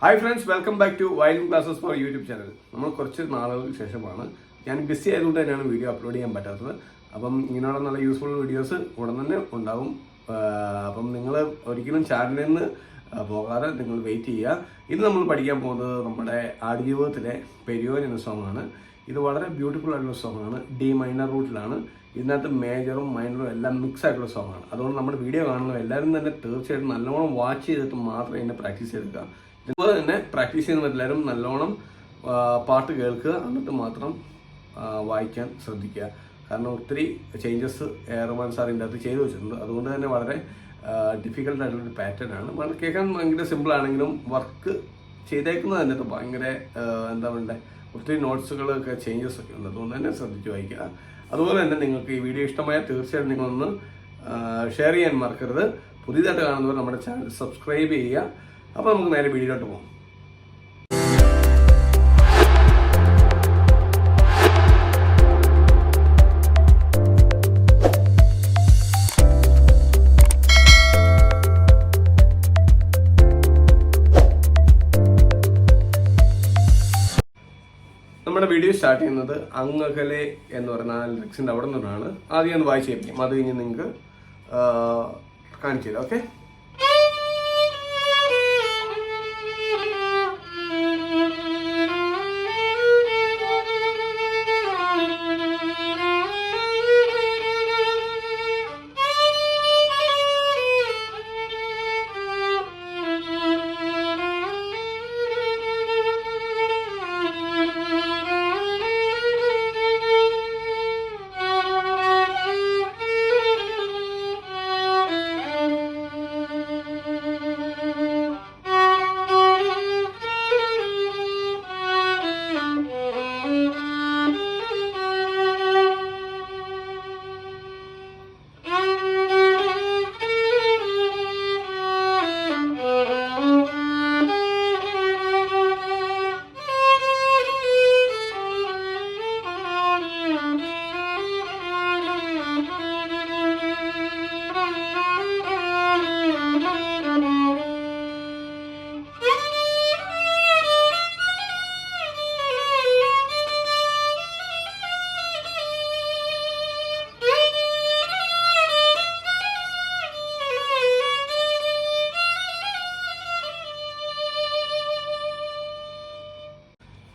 Hi friends, welcome back to violin classes for YouTube channel. നമ്മൾ കുറച്ച് നാളുകൾക്ക് ശേഷമാണ്, ഞാൻ ബിസി ആയതുകൊണ്ട് തന്നെയാണ് വീഡിയോ അപ്ലോഡ് ചെയ്യാൻ പറ്റാത്തത്. അപ്പം ഇങ്ങനെയുള്ള നല്ല യൂസ്ഫുൾ വീഡിയോസ് ഉടൻ തന്നെ ഉണ്ടാവും. അപ്പം നിങ്ങൾ ഒരിക്കലും ചാനലിൽ നിന്ന് പോകാതെ നിങ്ങൾ വെയിറ്റ് ചെയ്യുക. ഇത് നമ്മൾ പഠിക്കാൻ പോകുന്നത് നമ്മുടെ ആടുജീവിതത്തിലെ പെരിയോൻ എന്ന സോങ്ങാണ്. ഇത് വളരെ ബ്യൂട്ടിഫുൾ ആയിട്ടുള്ള സോങ്ങാണ്. D minor റൂട്ടിലാണ്. ഇതിനകത്ത് മേജറും മൈനറും എല്ലാം മിക്സ് ആയിട്ടുള്ള സോങ്ങാണ്. അതുകൊണ്ട് നമ്മുടെ വീഡിയോ കാണുന്നത് എല്ലാവരും തന്നെ തീർച്ചയായിട്ടും നല്ലോണം വാച്ച് ചെയ്തിട്ട് മാത്രമേ ഇതിനെ പ്രാക്ടീസ് ചെയ്തെടുക്കുക. അതുപോലെ തന്നെ പ്രാക്ടീസ് ചെയ്യുന്ന എല്ലാവരും നല്ലോണം പാട്ട് കേൾക്കുക, എന്നിട്ട് മാത്രം വായിക്കാൻ ശ്രദ്ധിക്കുക. കാരണം ഒത്തിരി ചേഞ്ചസ് റഹ്മാൻ സാർ ഇതിൻ്റെ അകത്ത് ചെയ്തു വെച്ചിട്ടുണ്ട്. അതുകൊണ്ട് തന്നെ വളരെ ഡിഫിക്കൽട്ട് ആയിട്ടുള്ളൊരു പാറ്റേൺ ആണ്. വളരെ കേൾക്കാൻ ഭയങ്കര സിമ്പിൾ ആണെങ്കിലും വർക്ക് ചെയ്തേക്കുന്നത് തന്നെ ഭയങ്കര എന്താ പറയുക, ഒത്തിരി നോട്ട്സുകളൊക്കെ ചേഞ്ചസ് ഒക്കെ ഉണ്ട്. അതുകൊണ്ട് തന്നെ ശ്രദ്ധിച്ച് വായിക്കുക. അതുപോലെ തന്നെ നിങ്ങൾക്ക് ഈ വീഡിയോ ഇഷ്ടമായാൽ തീർച്ചയായിട്ടും നിങ്ങളൊന്ന് ഷെയർ ചെയ്യാൻ മറക്കരുത്. പുതിയതായിട്ട് കാണുന്നവർ നമ്മുടെ ചാനൽ സബ്സ്ക്രൈബ് ചെയ്യുക. അപ്പോൾ നമുക്ക് നേരെ വീഡിയോയിലോട്ട് പോകാം. നമ്മുടെ വീഡിയോ സ്റ്റാർട്ട് ചെയ്യുന്നത് അങ്ങകലെ എന്ന് പറഞ്ഞ ലിറിക്സിൻ്റെ അവിടെ നിന്നാണ്. ആദ്യം ഒന്ന് വായിച്ച് കേൾപ്പിക്കും, അത് കഴിഞ്ഞ് നിങ്ങൾക്ക് കാണിച്ചു തരാം. ഓക്കെ,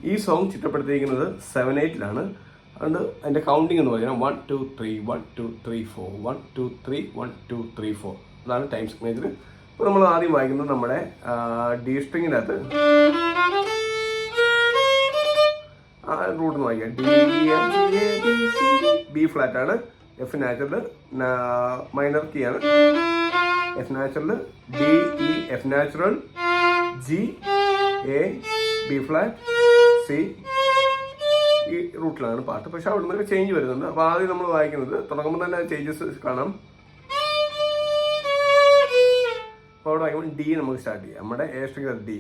ഈ സോങ് ചിട്ടപ്പെടുത്തിയിരിക്കുന്നത് 7/8-ലാണ്. അതുകൊണ്ട് അതിൻ്റെ കൗണ്ടിങ് എന്ന് പറയുന്നത് 1 2 3 1 2 3 4 1 2 3 1 2 3 4 അതാണ് ടൈം സിഗ്നേച്ചർ. ഇപ്പോൾ നമ്മൾ ആദ്യം വായിക്കുന്നത് നമ്മുടെ ഡി സ്ട്രിങ്ങിനകത്ത് റൂട്ട് എന്ന് വായിക്കാം. ഡി ബി ഫ്ലാറ്റ് ആണ്. എഫ് നാച്ചുറൽ മൈനർ കീ ആണ്. F natural D E F natural G A B flat C. ഈ റൂട്ടിലാണ് പാട്ട്. പക്ഷെ അവിടെ നിന്നൊക്കെ ചേഞ്ച് വരുന്നുണ്ട്. അപ്പോൾ ആദ്യം നമ്മൾ വായിക്കുന്നത് തുടങ്ങുമ്പോൾ തന്നെ ചേഞ്ചസ് കാണാം. അപ്പോൾ അവിടെ വായിക്കുമ്പോൾ ഡി നമുക്ക് സ്റ്റാർട്ട് ചെയ്യാം. നമ്മുടെ A string D,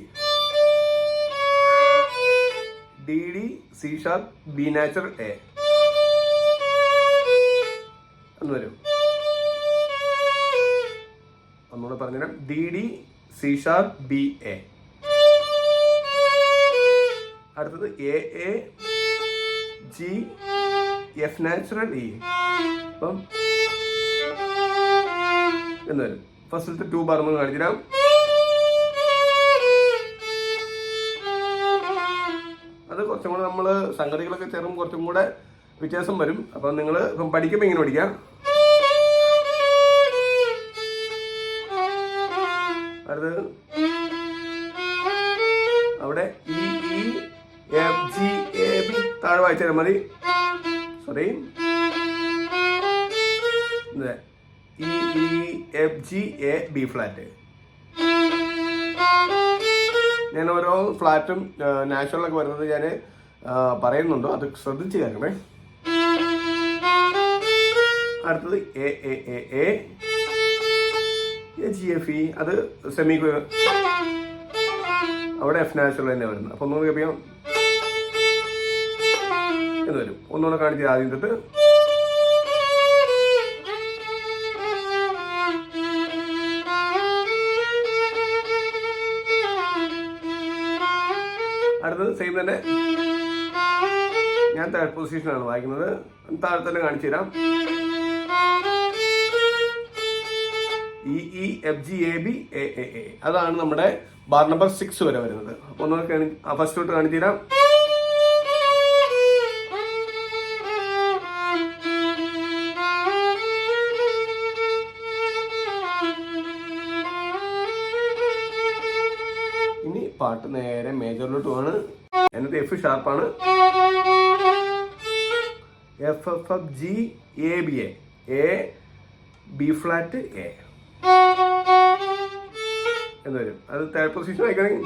D D C sharp B natural A എന്ന് വരും. ഒന്നുകൂടെ പറഞ്ഞുതരാം. D D C sharp B A. അടുത്തത് A A G F natural E. അപ്പം എന്ന് വരും. ഫസ്റ്റിലത്തെ 2 ബാർ നമ്മൾ കാണിച്ചു തരാം. അത് കുറച്ചും കൂടെ നമ്മൾ സംഗതികളൊക്കെ ചേർന്ന് കുറച്ചും കൂടെ വ്യത്യാസം വരും. അപ്പം നിങ്ങൾ ഇപ്പം പഠിക്കുമ്പോൾ ഇങ്ങനെ പഠിക്കാം. അടുത്തത് അവിടെ E E F G A B താഴെ വായിച്ചാൽ മതി. Sorry, E E F G A B flat. ഞാൻ ഓരോ ഫ്ലാറ്റും നാച്ചുറലൊക്കെ വരുന്നത് ഞാൻ പറയുന്നുണ്ടോ, അത് ശ്രദ്ധിച്ച് കേൾക്കണേ. അടുത്തത് A A A A G F E. അത് സെമി അവിടെ എഫ് നാച്ചുറൽ തന്നെ വരുന്നത്. അപ്പൊ ഒന്നുകൂടെ കേൾപ്പിക്കാം എന്ന് വരും. ഒന്നുകൂടെ കാണിച്ച് ആദ്യം തൊട്ട്. അടുത്തത് സെയിം തന്നെ, ഞാൻ തേർഡ് പൊസിഷനാണ് വായിക്കുന്നത്, താഴെ തന്നെ കാണിച്ചു തരാം. E E F G A B A A A, അതാണ് നമ്മുടെ ബാർ നമ്പർ 6 വരെ വരുന്നത്. അപ്പോൾ ഒന്ന് ഫസ്റ്റ് തൊട്ട് കാണിച്ചു തരാം. ഇനി പാട്ട് നേരെ മേജറിലോട്ട് പോവാണ്. എന്നിട്ട് എഫ് ഷാർപ്പാണ്. F F F G A B A B flat A എന്ന് വരും. അത് തേർഡ് പൊസിഷൻ വായിക്കണമെങ്കിൽ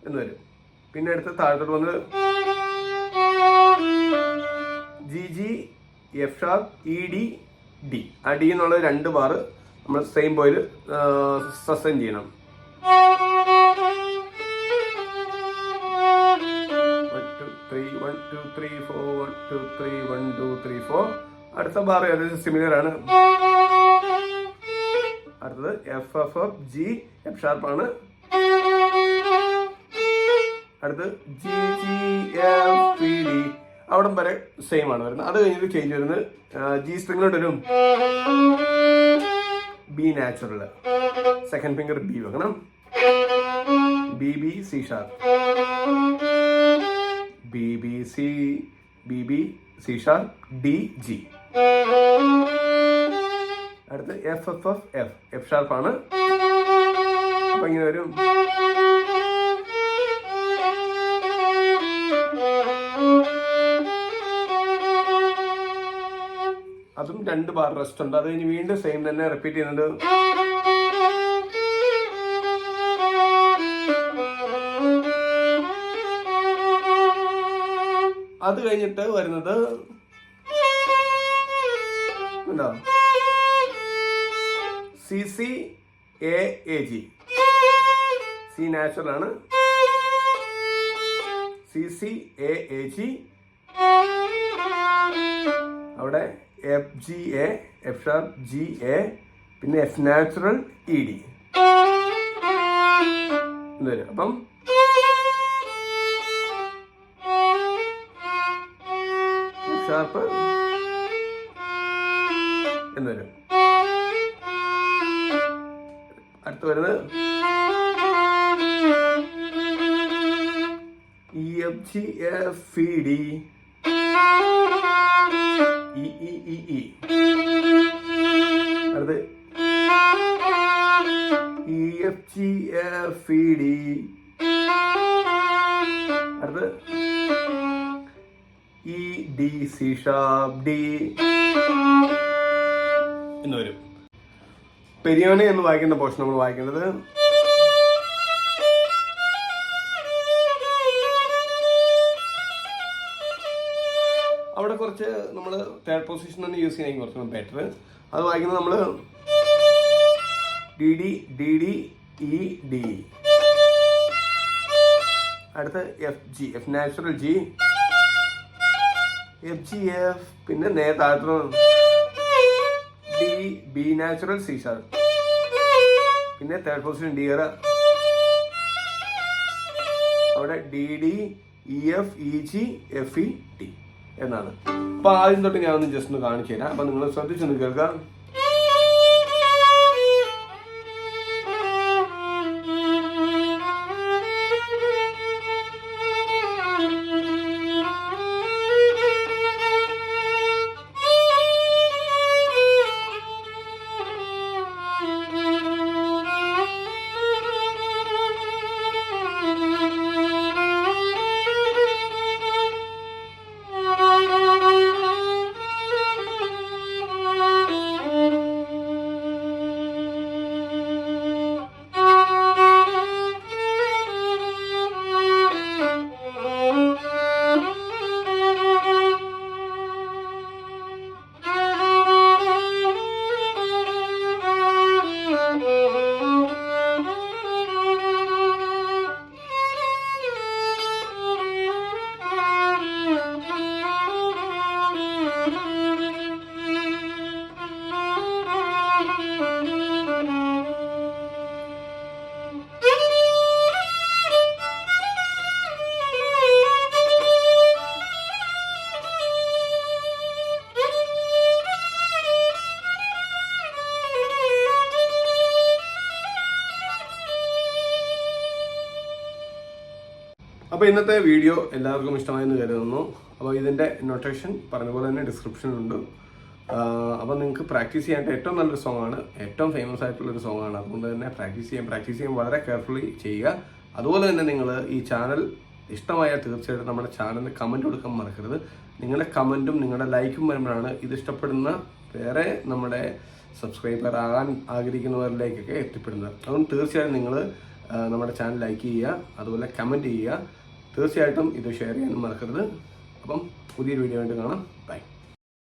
എന്ന് വരും. പിന്നെ അടുത്ത് താഴത്തോട്ട് വന്നത് G G F sharp E D D. ആ ഡി എന്നുള്ള 2 ബാർ നമ്മൾ സെയിം ബോയിൽ സസ്റ്റെയിൻ ചെയ്യണം. 1 2 3 1 2 3 4 1 2 3 1 2 3 4. അടുത്ത ബാർ ഏകദേശം സിമിലർ ആണ്. അടുത്തത് F F F G F ഷാർപ്പാണ്. അടുത്ത് G G F P D, അവിടം വരെ സെയിം ആണ് വരുന്നത്. അത് കഴിഞ്ഞിട്ട് ചേഞ്ച് വരുന്നത് ജി സ്ട്രിങ്ങിലോട്ട് വരും B natural, second finger B വെക്കണം. B B C sharp, B B C sharp D G. അടുത്ത് F F F F F ഷാർപ്പാണ്. അപ്പൊ ഇങ്ങനെ വരും. അതും 2 ബാർ റെസ്റ്റ് ഉണ്ട്. അത് കഴിഞ്ഞ് വീണ്ടും സെയിം തന്നെ റിപ്പീറ്റ് ചെയ്യുന്നുണ്ട്. അത് കഴിഞ്ഞിട്ട് വരുന്നത് എന്താ, C C A A G. C natural ആണ്. C C A A G, അവിടെ F G A F sharp G A, പിന്നെ എഫ് നാച്ചുറൽ ഇ ഡി എന്ന് വരും. അപ്പം എഫ് ഷാർപ്പ് എന്ന് വരും. അടുത്ത് വരുന്നത് E F G F E D E E E E. അടുത്ത് E F G F E D. അടുത്ത് E D C sharp D എന്ന് വരും. പെരിയോനെ എന്ന് വായിക്കുന്ന പോർഷൻ നമ്മൾ വായിക്കേണ്ടത് അവിടെ കുറച്ച് നമ്മൾ തേർഡ് പൊസിഷൻ തന്നെ യൂസ് ചെയ്യണമെങ്കിൽ കുറച്ചുകൂടെ ബെറ്റർ. അത് വായിക്കുന്നത് നമ്മൾ D D D D E D. അടുത്ത് F G F natural G, F G F, പിന്നെ താഴത്ത് D B natural C sharp, പിന്നെ തേർഡ് പൊസിഷൻ ഡി ആർ, അവിടെ D D E F E G F E T എന്നാണ്. അപ്പൊ ആദ്യം തൊട്ട് ഞാൻ ഒന്ന് ജസ്റ്റ് ഒന്ന് കാണിച്ചു തരാം. അപ്പൊ നിങ്ങൾ ശ്രദ്ധിച്ചൊന്ന് കേൾക്കാം. അപ്പോൾ ഇന്നത്തെ വീഡിയോ എല്ലാവർക്കും ഇഷ്ടമായെന്ന് കരുതുന്നു. അപ്പോൾ ഇതിൻ്റെ നൊട്ടേഷൻ പറഞ്ഞ പോലെ തന്നെ ഡിസ്ക്രിപ്ഷനിലുണ്ട്. അപ്പോൾ നിങ്ങൾക്ക് പ്രാക്ടീസ് ചെയ്യാനായിട്ട് ഏറ്റവും നല്ലൊരു സോങ്ങാണ്, ഏറ്റവും ഫേമസ് ആയിട്ടുള്ളൊരു സോങ്ങാണ്. അതുകൊണ്ട് തന്നെ പ്രാക്ടീസ് ചെയ്യാൻ വളരെ കെയർഫുള്ളി ചെയ്യുക. അതുപോലെ തന്നെ നിങ്ങൾ ഈ ചാനൽ ഇഷ്ടമായാൽ തീർച്ചയായിട്ടും നമ്മുടെ ചാനലിന് കമൻറ്റ് കൊടുക്കാൻ മറക്കരുത്. നിങ്ങളുടെ കമൻറ്റും നിങ്ങളുടെ ലൈക്കും വരുമ്പോഴാണ് ഇത് ഇഷ്ടപ്പെടുന്ന വേറെ നമ്മുടെ സബ്സ്ക്രൈബർ ആകാൻ ആഗ്രഹിക്കുന്നവരിലേക്കൊക്കെ എത്തിപ്പെടുന്നത്. അതുകൊണ്ട് തീർച്ചയായും നിങ്ങൾ നമ്മുടെ ചാനൽ ലൈക്ക് ചെയ്യുക, അതുപോലെ കമൻറ്റ് ചെയ്യുക. തീർച്ചയായിട്ടും ഇത് ഷെയർ ചെയ്യാനും മറക്കരുത്. അപ്പം പുതിയൊരു വീഡിയോ ആയിട്ട് കാണാം.